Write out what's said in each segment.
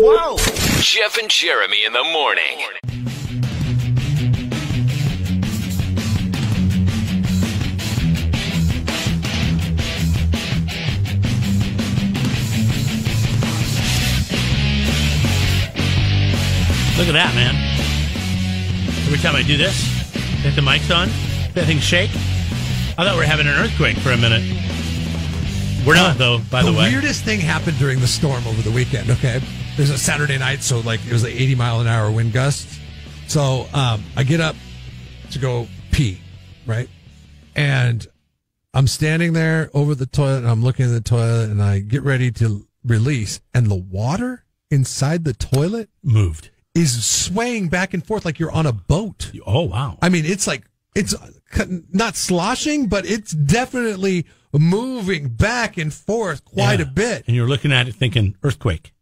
Whoa! Jeff and Jeremy in the morning. Look at that, man. Every time I do this, hit the mics on, that thing shake. I thought we were having an earthquake for a minute. We're not, though, by the way. The weirdest thing happened during the storm over the weekend, okay? There's a Saturday night, so it was 80-mile-an-hour wind gusts. So I get up to go pee, right? And I'm standing there over the toilet, and I'm looking at the toilet, and I get ready to release, and the water inside the toilet moved. Is swaying back and forth like you're on a boat. Oh, wow. I mean, it's not sloshing, but it's definitely moving back and forth quite a bit. And you're looking at it thinking, earthquake.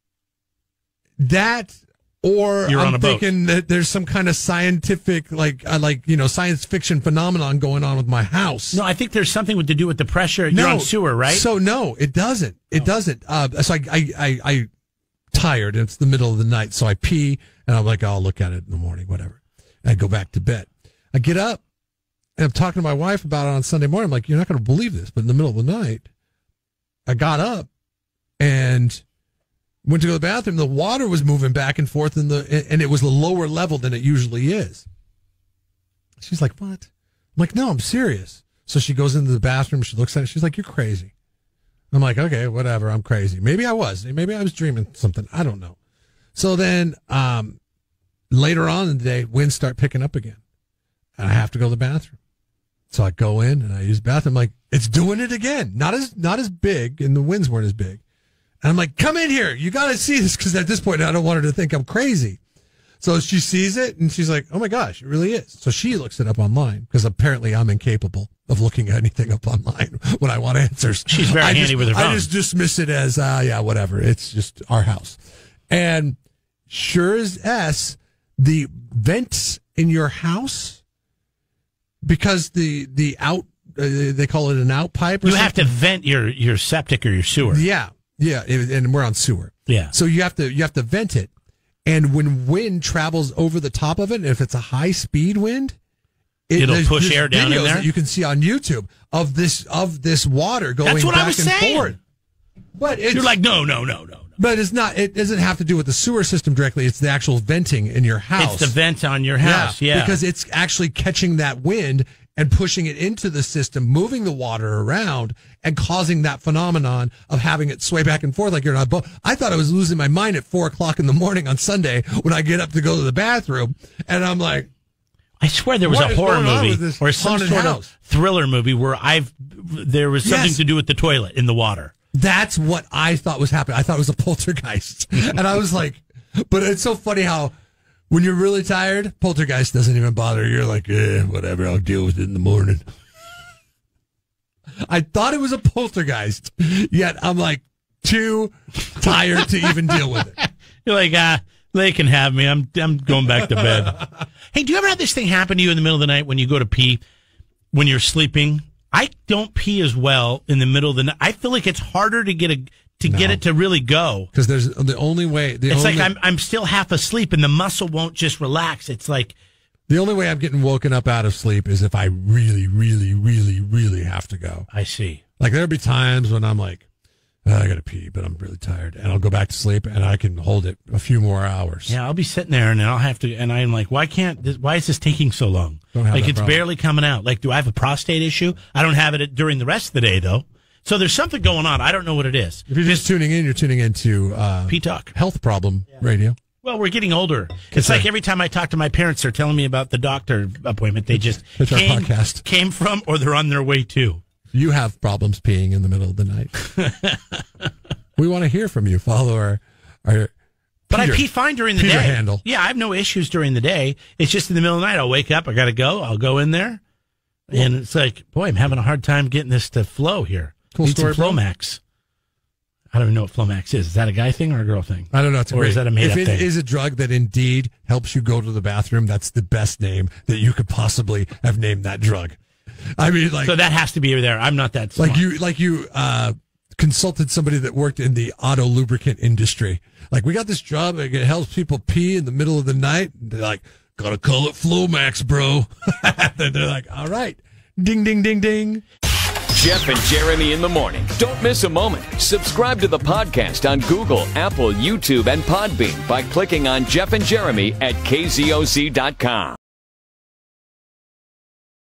That, or you're I'm thinking that there's some kind of scientific, science fiction phenomenon going on with my house. No, I think there's something to do with the pressure. You're on sewer, right? So, no, it doesn't. It doesn't. So I tired. It's the middle of the night, so I pee, and I'm like, I'll look at it in the morning, whatever. And I go back to bed. I get up, and I'm talking to my wife about it on Sunday morning. I'm like, you're not going to believe this, but in the middle of the night, I got up and went to go to the bathroom. The water was moving back and forth, and it was a lower level than it usually is. She's like, what? I'm like, no, I'm serious. So she goes into the bathroom. She looks at it. She's like, you're crazy. I'm like, okay, whatever. I'm crazy. Maybe I was. Maybe I was dreaming something. I don't know. So then later on in the day, winds start picking up again. And I have to go to the bathroom. So I go in and I use the bathroom. I'm like, it's doing it again. Not as big, and the winds weren't as big. And I'm like, come in here. You got to see this, because at this point, I don't want her to think I'm crazy. So she sees it, and she's like, oh, my gosh, it really is. So she looks it up online, because apparently I'm incapable of looking at anything up online when I want answers. She's very handy with her phone. I just dismiss it as, whatever. It's just our house. And sure as S, the vents in your house, because they call it an out pipe or you something. have to vent your septic or your sewer. Yeah. And we're on sewer. Yeah. So you have to vent it. And when wind travels over the top of it, if it's a high speed wind, it'll push air down in there. That you can see on YouTube of this water going That's what back I was and saying. forward. But you're like, no. But it's not. It doesn't have to do with the sewer system directly. It's the actual venting in your house. It's the vent on your house. Yeah. Because it's actually catching that wind and pushing it into the system, moving the water around, and causing that phenomenon of having it sway back and forth like you're on a boat. I thought I was losing my mind at 4:00 in the morning on Sunday when I get up to go to the bathroom, and I'm like, I swear there was a horror movie or some sort of thriller movie where there was something to do with the toilet in the water. That's what I thought was happening. I thought it was a poltergeist. And I was like, but it's so funny how when you're really tired, poltergeist doesn't even bother. You're like, whatever, I'll deal with it in the morning. I thought it was a poltergeist, yet I'm like too tired to even deal with it. You're like, they can have me. I'm going back to bed. Hey, do you ever have this thing happen to you in the middle of the night when you go to pee when you're sleeping? I don't pee as well in the middle of the night. I feel like it's harder to get it to really go. Because there's the only way. Like I'm still half asleep and the muscle won't just relax. It's like the only way I'm getting woken up out of sleep is if I really, really, really, really have to go. I see. Like there'll be times when I'm like, I got to pee, but I'm really tired, and I'll go back to sleep, and I can hold it a few more hours. Yeah, I'll be sitting there, and I'll have to, and I'm like, why is this taking so long? Like it's barely coming out. Like, do I have a prostate issue? I don't have it during the rest of the day though. So there's something going on. I don't know what it is. If you're just tuning in, you're tuning into Pee Talk Health Problem Radio. Well, we're getting older. It's like every time I talk to my parents, they're telling me about the doctor appointment they just came from, or they're on their way to. You have problems peeing in the middle of the night. We want to hear from you. Follow our But I pee fine during the day. Handle. Yeah, I have no issues during the day. It's just in the middle of the night. I'll wake up. I got to go. I'll go in there. And it's like, boy, I'm having a hard time getting this to flow here. Cool story. Flomax. I don't even know what Flomax is. Is that a guy thing or a girl thing? I don't know. Is that a made-up thing? If it is a drug that indeed helps you go to the bathroom, that's the best name that you could possibly have named that drug. I mean, like, so that has to be there. I'm not that smart. Like you consulted somebody that worked in the auto lubricant industry. Like, we got this job. It helps people pee in the middle of the night. And they're like, gotta call it Flomax, bro. They're like, all right. Ding, ding, ding, ding. Jeff and Jeremy in the morning. Don't miss a moment. Subscribe to the podcast on Google, Apple, YouTube, and Podbean by clicking on Jeff and Jeremy at KZOZ.com.